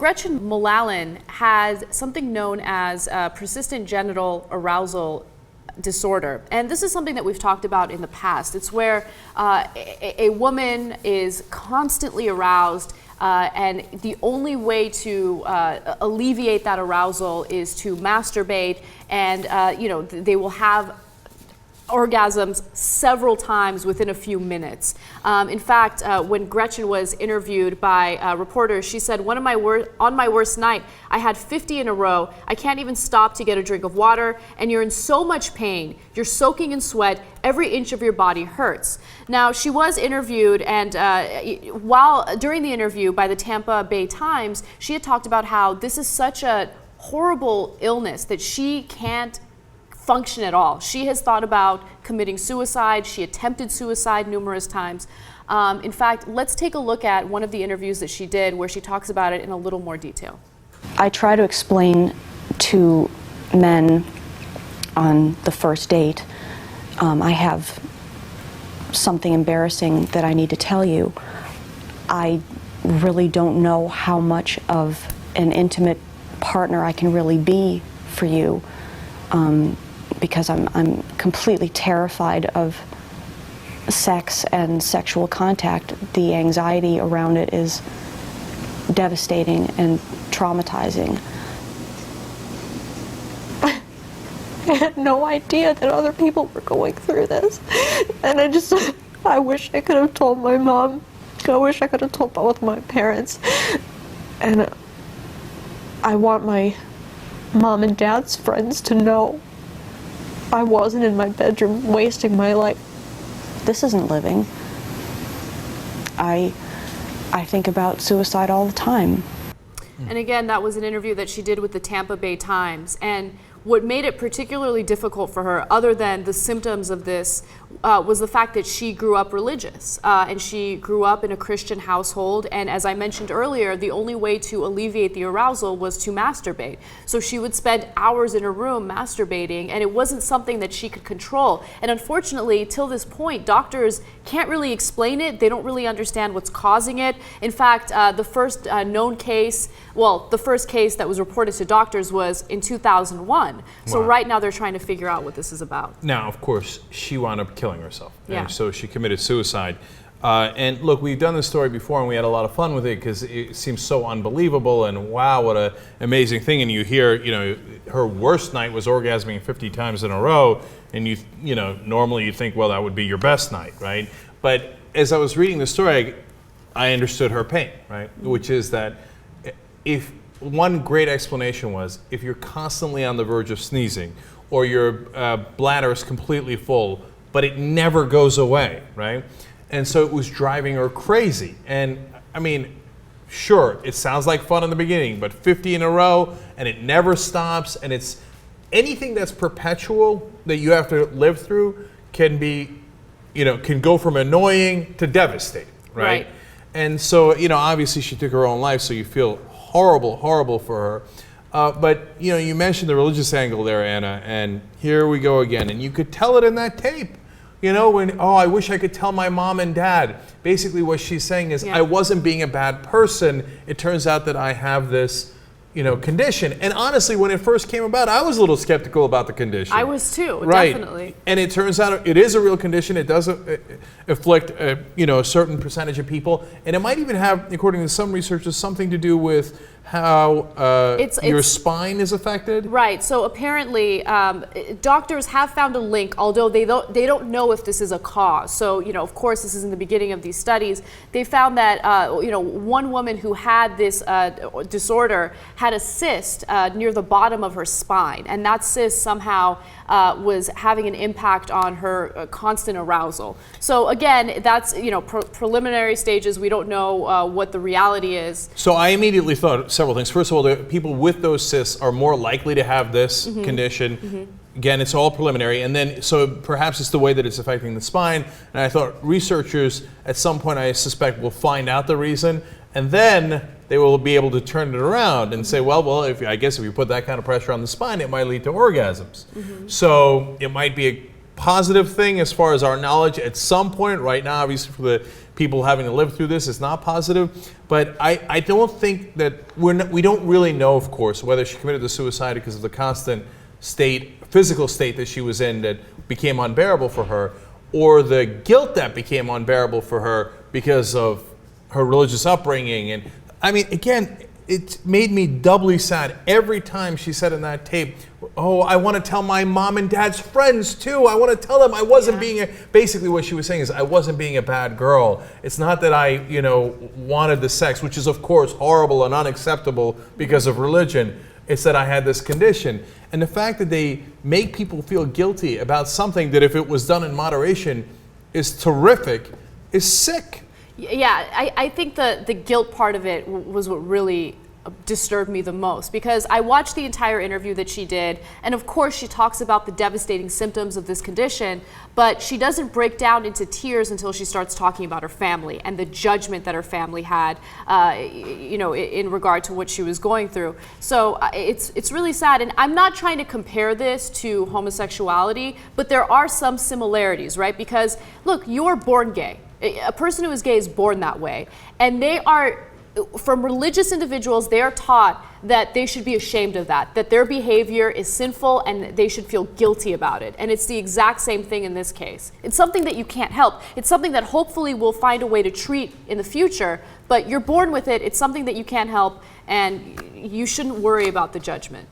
Gretchen Molannen has something known as persistent genital arousal disorder. And this is something that we've talked about in the past. It's where a woman is constantly aroused, and the only way to alleviate that arousal is to masturbate, and they will have orgasms several times within a few minutes. In fact, when Gretchen was interviewed by reporters, she said, on my worst night, I had 50 in a row. I can't even stop to get a drink of water, and you're in so much pain. You're soaking in sweat. Every inch of your body hurts. Now, she was interviewed, and during the interview by the Tampa Bay Times, she had talked about how this is such a horrible illness that she can't function at all. She has thought about committing suicide. She attempted suicide numerous times. In fact, let's take a look at one of the interviews that she did where she talks about it in a little more detail. I try to explain to men on the first date, I have something embarrassing that I need to tell you. I really don't know how much of an intimate partner I can really be for you. Because I'm completely terrified of sex and sexual contact. The anxiety around it is devastating and traumatizing. I had no idea that other people were going through this. And I wish I could have told my mom. I wish I could have told both my parents. And I want my mom and dad's friends to know I wasn't in my bedroom wasting my life. This isn't living. I think about suicide all the time. And again, that was an interview that she did with the Tampa Bay Times. And what made it particularly difficult for her, other than the symptoms of this, was the fact that she grew up religious. And she grew up in a Christian household. And as I mentioned earlier, the only way to alleviate the arousal was to masturbate. So she would spend hours in her room masturbating, and it wasn't something that she could control. And unfortunately, till this point, doctors can't really explain it. They don't really understand what's causing it. In fact, the first known case, the first case that was reported to doctors was in 2001. So right now they're trying to figure out what this is about. Now, of course, she wound up killing herself. Yeah. And so she committed suicide. And look, we've done this story before and we had a lot of fun with it because it seems so unbelievable and wow, what an amazing thing. And you hear, her worst night was orgasming 50 times in a row. And normally you think, well, that would be your best night, right? But as I was reading the story, I understood her pain, right? Mm-hmm. Which is that if one great explanation was if you're constantly on the verge of sneezing or your bladder is completely full, but it never goes away, right? And so it was driving her crazy. And I mean, sure, it sounds like fun in the beginning, but 50 in a row and it never stops, and it's anything that's perpetual that you have to live through can be, can go from annoying to devastating, right? And so, obviously she took her own life, so you feel horrible for her. But you mentioned the religious angle there, Anna, and here we go again. And you could tell it in that tape. I wish I could tell my mom and dad. Basically what she's saying is, I wasn't being a bad person. It turns out that I have this, condition. And honestly, when it first came about, I was a little skeptical about the condition. I was too, right. Definitely. And it turns out it is a real condition. It does afflict, a certain percentage of people. And it might even have, according to some researchers, something to do with how your spine is affected? Right. So apparently, doctors have found a link, although they don't know if this is a cause. So of course, this is in the beginning of these studies. They found that one woman who had this disorder had a cyst near the bottom of her spine, and that cyst somehow was having an impact on her constant arousal. So again, that's preliminary stages. We don't know what the reality is. So I immediately thought several things. First of all, the people with those cysts are more likely to have this condition. Mm-hmm. Again, it's all preliminary. And then, so perhaps it's the way that it's affecting the spine. And I thought researchers at some point, I suspect, will find out the reason. And then they will be able to turn it around and say, well, if you put that kind of pressure on the spine, it might lead to orgasms. Mm-hmm. So it might be a positive thing as far as our knowledge at some point. Right now, obviously, for the people having to live through this is not positive. But I don't think that we don't really know, of course, whether she committed the suicide because of the constant physical state that she was in that became unbearable for her, or the guilt that became unbearable for her because of her religious upbringing. And I mean, again, it made me doubly sad every time she said in that tape, oh, I want to tell my mom and dad's friends too. I want to tell them I wasn't basically what she was saying is I wasn't being a bad girl. It's not that I, wanted the sex, which is of course horrible and unacceptable because of religion. It's that I had this condition. And the fact that they make people feel guilty about something that if it was done in moderation is terrific, is sick. Yeah, I think the guilt part of it was what really disturbed me the most, because I watched the entire interview that she did, and of course she talks about the devastating symptoms of this condition, but she doesn't break down into tears until she starts talking about her family and the judgment that her family had, in regard to what she was going through. So it's really sad, and I'm not trying to compare this to homosexuality, but there are some similarities, right? Because look, you're born gay. A person who is gay is born that way, and they are, from religious individuals, they are taught that they should be ashamed of that their behavior is sinful and they should feel guilty about it. And it's the exact same thing in this case. It's something that you can't help. It's something that hopefully we'll find a way to treat in the future, but you're born with it. It's something that you can't help, and you shouldn't worry about the judgment.